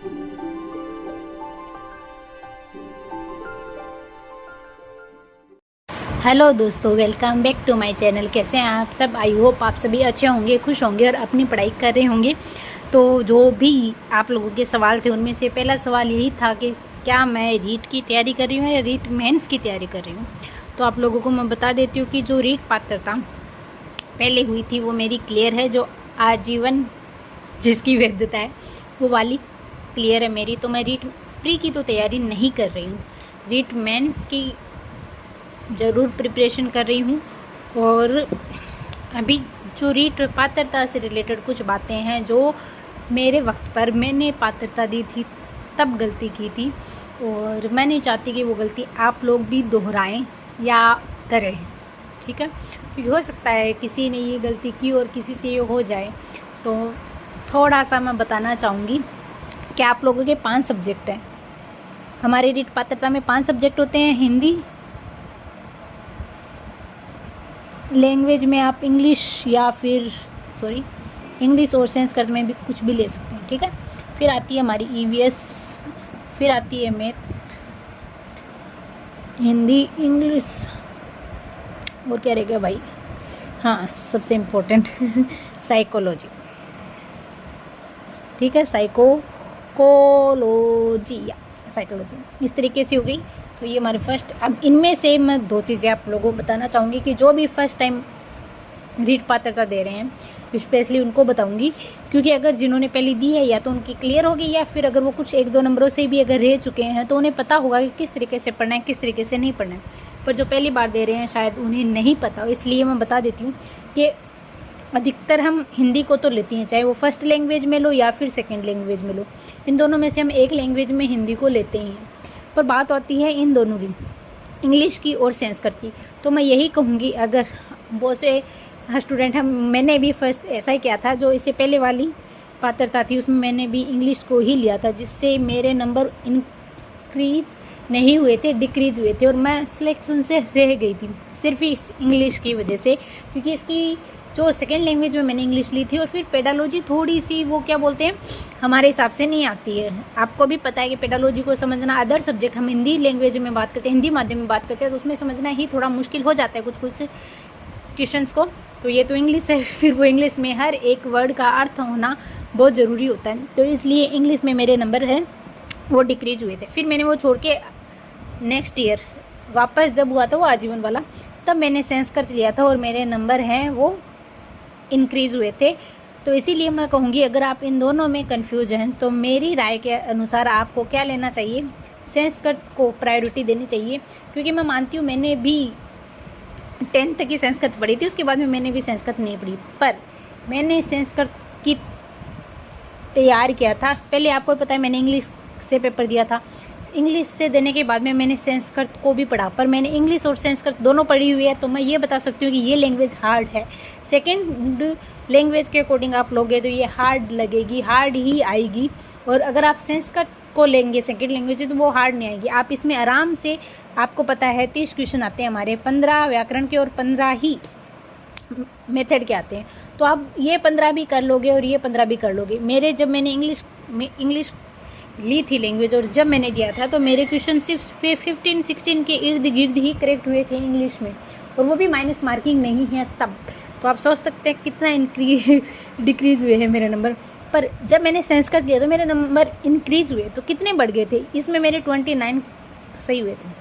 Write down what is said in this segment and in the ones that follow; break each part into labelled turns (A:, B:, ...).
A: Hello दोस्तों, welcome back to my channel. कैसे हैं आप सब? आई होप आप सभी अच्छे होंगे, खुश होंगे और अपनी पढ़ाई कर रहे होंगे। तो जो भी आप लोगों के सवाल थे उनमें से पहला सवाल यही था कि क्या मैं रीट की तैयारी कर रही हूँ या रीट मेंस की तैयारी कर रही हूँ। तो आप लोगों को मैं बता देती हूँ कि जो रीट पात्रता पहले हुई थी वो मेरी क्लियर है। जो आजीवन जिसकी वैधता है वो वाली क्लियर है मेरी। तो मैं रीट प्री की तो तैयारी नहीं कर रही हूँ, रीट मेंस की ज़रूर प्रिपरेशन कर रही हूँ। और अभी जो रीट पात्रता से रिलेटेड कुछ बातें हैं जो मेरे वक्त पर मैंने पात्रता दी थी तब गलती की थी, और मैं नहीं चाहती कि वो गलती आप लोग भी दोहराएं या करें, ठीक है। क्योंकि हो सकता है किसी ने ये गलती की और किसी से ये हो जाए। तो थोड़ा सा मैं बताना चाहूँगी कि आप लोगों के 5 सब्जेक्ट हैं। हमारे रीट पात्रता में 5 सब्जेक्ट होते हैं। हिंदी लैंग्वेज में आप इंग्लिश या फिर इंग्लिश और संस्कृत में भी कुछ भी ले सकते हैं, ठीक है। फिर आती है हमारी ईवीएस, फिर आती है मैथ, हिंदी, इंग्लिश और क्या रह गया भाई, हाँ सबसे इम्पोर्टेंट साइकोलॉजी, ठीक है। साइकोलॉजी इस तरीके से हो गई। तो ये हमारे फर्स्ट। अब इनमें से मैं 2 चीज़ें आप लोगों को बताना चाहूँगी कि जो भी फर्स्ट टाइम रीट पात्रता दे रहे हैं स्पेशली उनको बताऊँगी, क्योंकि अगर जिन्होंने पहले दी है या तो उनकी क्लियर होगी, या फिर अगर वो कुछ 1-2 नंबरों से भी अगर रह चुके हैं तो उन्हें पता होगा कि किस तरीके से पढ़ना है, किस तरीके से नहीं पढ़ना है। पर जो पहली बार दे रहे हैं शायद उन्हें नहीं पता, इसलिए मैं बता देती हूँ कि अधिकतर हम हिंदी को तो लेती हैं, चाहे वो फर्स्ट लैंग्वेज में लो या फिर सेकंड लैंग्वेज में लो। इन दोनों में से हम एक लैंग्वेज में हिंदी को लेते ही हैं। पर बात आती है इन दोनों की, इंग्लिश की और संस्कृत की। तो मैं यही कहूँगी, अगर बहुत से स्टूडेंट हम, मैंने भी फर्स्ट ऐसा ही किया था, जो इससे पहले वाली पात्रता थी उसमें मैंने भी इंग्लिश को ही लिया था, जिससे मेरे नंबर इंक्रीज नहीं हुए थे, डिक्रीज हुए थे, और मैं सिलेक्शन से रह गई थी सिर्फ इस इंग्लिश की वजह से। क्योंकि इसकी जो सेकेंड लैंग्वेज में मैंने इंग्लिश ली थी, और फिर पेडालॉजी थोड़ी सी वो क्या बोलते हैं हमारे हिसाब से नहीं आती है। आपको भी पता है कि पेडालॉजी को समझना, अदर सब्जेक्ट हम हिंदी लैंग्वेज में बात करते हैं, हिंदी माध्यम में बात करते हैं, तो उसमें समझना ही थोड़ा मुश्किल हो जाता है कुछ क्वेश्चंस को। तो ये तो इंग्लिश है, फिर वो इंग्लिश में हर एक वर्ड का अर्थ होना बहुत ज़रूरी होता है। तो इसलिए इंग्लिश में मेरे नंबर है वो डिक्रीज हुए थे। फिर मैंने वो छोड़ के नेक्स्ट ईयर वापस जब हुआ था वो आजीवन वाला, तब मैंने संस्कृत लिया था और मेरे नंबर हैं वो इंक्रीज़ हुए थे। तो इसीलिए मैं कहूँगी, अगर आप इन दोनों में कंफ्यूज हैं तो मेरी राय के अनुसार आपको क्या लेना चाहिए, संस्कृत को प्रायोरिटी देनी चाहिए। क्योंकि मैं मानती हूँ मैंने भी 10th तक की संस्कृत पढ़ी थी, उसके बाद में मैंने भी संस्कृत नहीं पढ़ी, पर मैंने संस्कृत की तैयार किया था। पहले आपको पता है मैंने इंग्लिश से पेपर दिया था, इंग्लिश से देने के बाद में मैंने संस्कृत को भी पढ़ा, पर मैंने इंग्लिश और संस्कृत दोनों पढ़ी हुई है। तो मैं ये बता सकती हूँ कि ये लैंग्वेज हार्ड है। सेकंड लैंग्वेज के अकॉर्डिंग आप लोगे तो ये हार्ड लगेगी, हार्ड ही आएगी। और अगर आप संस्कृत को लेंगे सेकंड लैंग्वेज तो वो हार्ड नहीं आएगी। आप इसमें आराम से, आपको पता है 30 क्वेश्चन आते हैं हमारे, 15 व्याकरण के और 15 ही मेथड के आते हैं। तो आप ये 15 भी कर लोगे और ये 15 भी कर लोगे। जब मैंने इंग्लिश ली थी लैंग्वेज, और जब मैंने दिया था तो मेरे क्वेश्चन सिर्फ 15-16 के इर्द गिर्द ही करेक्ट हुए थे इंग्लिश में, और वो भी माइनस मार्किंग नहीं है तब। तो आप सोच सकते हैं कितना डिक्रीज़ हुए हैं मेरे नंबर। पर जब मैंने संस्कृत लिया तो मेरे नंबर इंक्रीज़ हुए, तो कितने बढ़ गए थे, इसमें मेरे 29 सही हुए थे।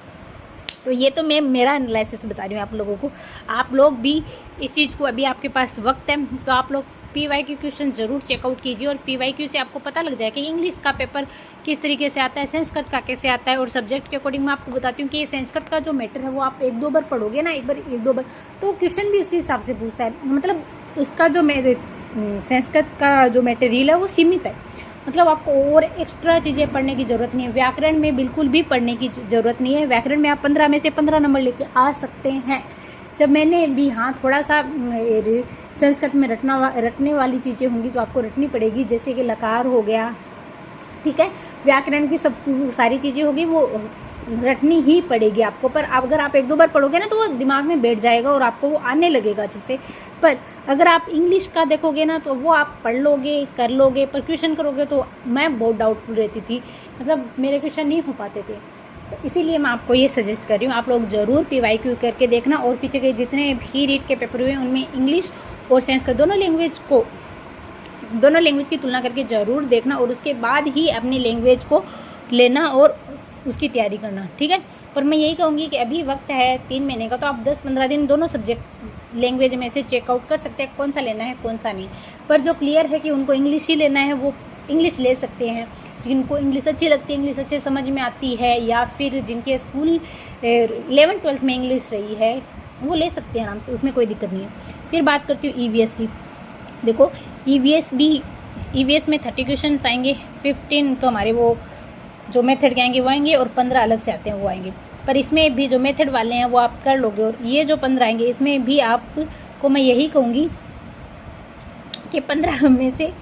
A: तो ये तो मैं मेरा एनालिसिस बता रही हूँ आप लोगों को। आप लोग भी इस चीज़ को, अभी आपके पास वक्त है तो आप लोग PYQ क्वेश्चन ज़रूर चेकआउट कीजिए, और PYQ से आपको पता लग जाए कि इंग्लिश का पेपर किस तरीके से आता है, संस्कृत का कैसे आता है। और सब्जेक्ट के अकॉर्डिंग मैं आपको बताती हूँ कि ये संस्कृत का जो मैटर है वो आप 1-2 बार पढ़ोगे ना, 1-2 बार, तो क्वेश्चन भी उसी हिसाब से पूछता है। मतलब उसका जो संस्कृत का जो मटेरियल है वो सीमित है, मतलब आपको और एक्स्ट्रा चीज़ें पढ़ने की ज़रूरत नहीं है। व्याकरण में बिल्कुल भी पढ़ने की ज़रूरत नहीं है। व्याकरण में आप 15 में से 15 नंबर लेके आ सकते हैं। जब मैंने भी, हाँ थोड़ा सा संस्कृत में रटने वाली चीज़ें होंगी जो आपको रटनी पड़ेगी, जैसे कि लकार हो गया, ठीक है। व्याकरण की सब सारी चीज़ें होगी वो रटनी ही पड़ेगी आपको। पर अगर आप 1-2 बार पढ़ोगे ना तो वो दिमाग में बैठ जाएगा और आपको वो आने लगेगा अच्छे से। पर अगर आप इंग्लिश का देखोगे ना तो वो आप पढ़ लोगे, कर लोगे, पर क्वेश्चन करोगे तो मैं बहुत डाउटफुल रहती थी, मतलब मेरे क्वेश्चन नहीं हो पाते थे। तो इसीलिए मैं आपको ये सजेस्ट कर रही हूँ, आप लोग ज़रूर PYQ करके देखना। और पीछे के जितने भी रीट के पेपर हुए उनमें इंग्लिश और साइंस का दोनों लैंग्वेज की तुलना करके ज़रूर देखना, और उसके बाद ही अपनी लैंग्वेज को लेना और उसकी तैयारी करना, ठीक है। पर मैं यही कहूँगी कि अभी वक्त है 3 महीने का, तो आप 10-15 दिन दोनों सब्जेक्ट लैंग्वेज में से चेकआउट कर सकते हैं कौन सा लेना है कौन सा नहीं। पर जो क्लियर है कि उनको इंग्लिश ही लेना है वो इंग्लिश ले सकते हैं। जिनको इंग्लिश अच्छी लगती है, इंग्लिश अच्छे समझ में आती है, या फिर जिनके स्कूल 11th-12th में इंग्लिश रही है वो ले सकते हैं आराम से, उसमें कोई दिक्कत नहीं है। फिर बात करती हूँ EVS की। देखो EVS में 30 क्वेश्चन आएंगे, 15 तो हमारे वो जो मेथड के आएंगे वो आएंगे, और 15 अलग से आते हैं वो आएंगे। पर इसमें भी जो मेथड वाले हैं वो आप कर लोगे, और ये जो 15 आएंगे इसमें भी आपको मैं यही कहूँगी कि 15 में से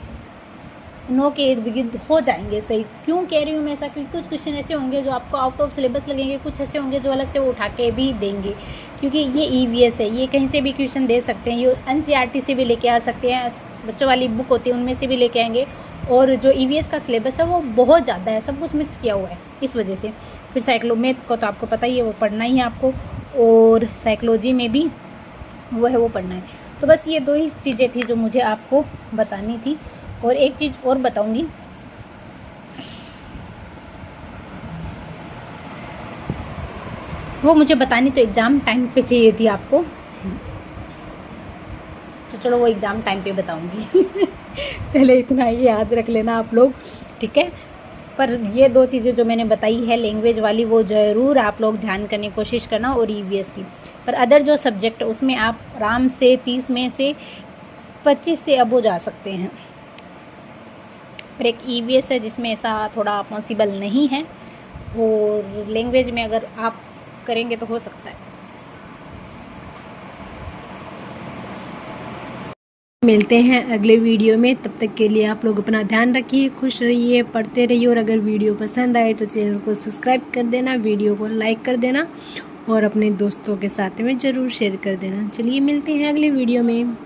A: 9 के इर्द गिर्द हो जाएंगे सही। क्यों कह रही हूँ मैं ऐसा, क्योंकि कुछ क्वेश्चन ऐसे होंगे जो आपको आउट ऑफ सिलेबस लगेंगे, कुछ ऐसे होंगे जो अलग से वो उठा के भी देंगे, क्योंकि ये EVS है, ये कहीं से भी क्वेश्चन दे सकते हैं। ये NCERT से भी लेके आ सकते हैं, बच्चों वाली बुक होती है उनमें से भी लेके आएंगे। और जो EVS का सिलेबस है वो बहुत ज़्यादा है, सब कुछ मिक्स किया हुआ है इस वजह से। फिर साइक्लोमैथ को तो आपको पता ही है, वो पढ़ना ही है आपको, और साइकोलॉजी में भी वो है, वो पढ़ना है। तो बस ये 2 ही चीज़ें थी जो मुझे आपको बतानी थी। और एक चीज़ और बताऊंगी, वो मुझे बतानी तो एग्ज़ाम टाइम पे चाहिए थी आपको, तो चलो वो एग्ज़ाम टाइम पे बताऊंगी। पहले इतना ही याद रख लेना आप लोग, ठीक है। पर ये 2 चीज़ें जो मैंने बताई है लैंग्वेज वाली वो ज़रूर आप लोग ध्यान करने की कोशिश करना, और EVS की। पर अदर जो सब्जेक्ट उसमें आप आराम से 30 में से 25 से अब हो जा सकते हैं। पर एक EVS है जिसमें ऐसा थोड़ा पॉसिबल नहीं है, और लैंग्वेज में अगर आप करेंगे तो हो सकता है। मिलते हैं अगले वीडियो में, तब तक के लिए आप लोग अपना ध्यान रखिए, खुश रहिए, पढ़ते रहिए। और अगर वीडियो पसंद आए तो चैनल को सब्सक्राइब कर देना, वीडियो को लाइक कर देना, और अपने दोस्तों के साथ में ज़रूर शेयर कर देना। चलिए मिलते हैं अगले वीडियो में।